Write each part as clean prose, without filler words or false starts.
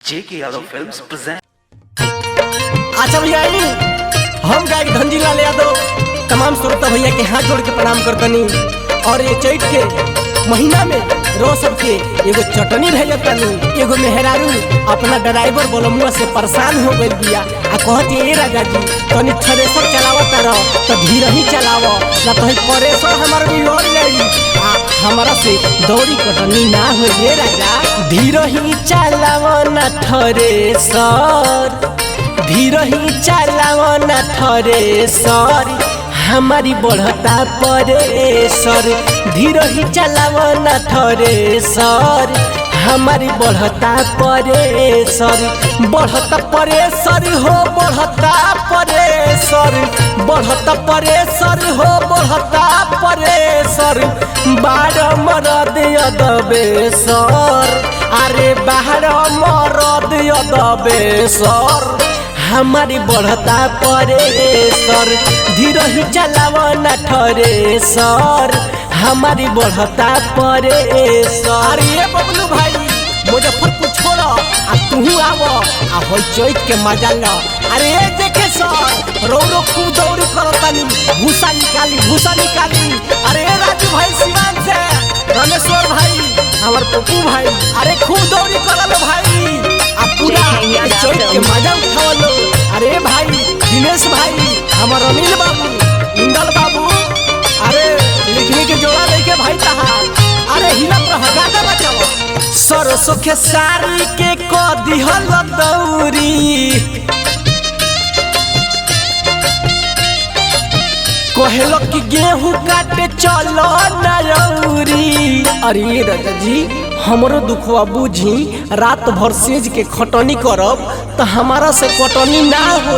जेके Yadav films present. अच्छा भैया हम गायक धनजीलाल यादव तमाम श्रोता भैया के हाथ जोड़ के प्रणाम करतनी और ये चैत के महीना में रो सबके एगो चटनी भेजतनी। एगो मेहरारू अपना ड्राइवर बोलमुआ से परेशान हो गई बिया आ कहत ए राजा जी तनी थ्रेसर चलावत रह तो धीरे ही चलावो ना तो प्रेशर हमार बिगड़ जाई आ हमारा से दौड़ी कटनी ना हो ये राजा। धीरे ही चलावो ना थ्रेसर धीरे ही चलावो ना थ्रेसर हमारी बढ़ता परेशर। धीरे ही चलावो ना थ्रेसर हमारी बढ़ता परेशर। बढ़ता परेशर हो बढ़ता परेशर बढ़ता परेशर हो बढ़ता परेशर। बारह मरद अदबेसर अरे बारह मरद अदबेसर हमारी बढ़ता परेशर। धीरे ही चलावो ना थ्रेसर हमारी बढ़ता परेशर। अरे ये बबलू भाई मुजफ्फरपुर छोड़ो आ तू आवो आ हो चैत के मजा लो। अरे ये देखे सर रो खूब दौड़ी करतानी भूसा निकाली। अरे राजू भाई सिवान से रमेश्वर भाई हमार पप्पू भाई अरे खूब दौड़ी करल भाई आ पूरा चैत के मजा उठावलो। अरे भाई दिनेश भाई हमार अनिल बाबू इंदल बाबू अरे लिखने के जोड़ा लेके भाई तहा अरे हिलत रह गाता बचाओ। सरसों के सारी के को दिहल दौरी कहलो कि गेहूं काटे चलो नौरी। अरे राजा जी हमरो दुखवा बुझी रात भर सेज के खटनी करब तो हमारा से कटनी ना हो।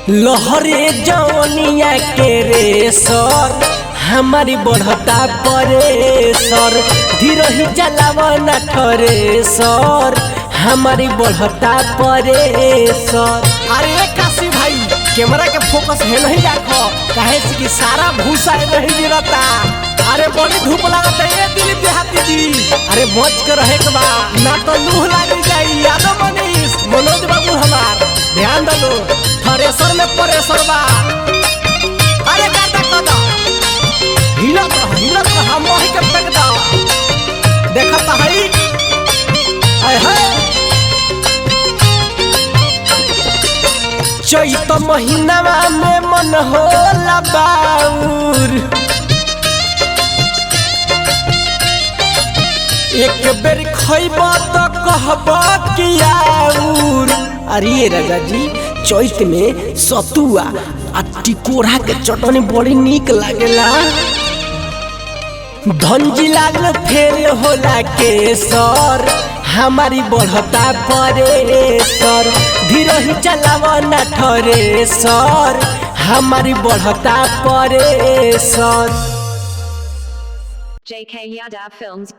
लहरे जवनिया के रेसर हमारी बढ़ता परेशर। धीरे ही चलावो ना थ्रेसर हमारी बढ़ता परेशर। अरे काशी भाई कैमरा के फोकस है नहीं रखो काहे कि सारा भूसा नहीं गिरता। अरे बड़ी धूप लागत है ये दिलीप देहाती जी अरे बच के रहे के बा ना तो लूह लाग जाई। यादव मनीष मनोज बाबू हमार ध्यान दलो थ्रेसर में परेशर बा। अरे काटा कदा हिलत हम वही के फेंक दा देखत हई आय हाय। चैत महीना में मन होला बाउर एक बेर खइब तो कहब कि आउर। अरे राजा जी चैत में सतुआ आ टिकोरा के चटनी बड़ी नीक लागेला। धनजीलाल फेल होला केसर हमारी बढ़ता परेशर। धीरे ही चलावो ना थ्रेसर हमारी बढ़ता परेशर। JK Yadav Films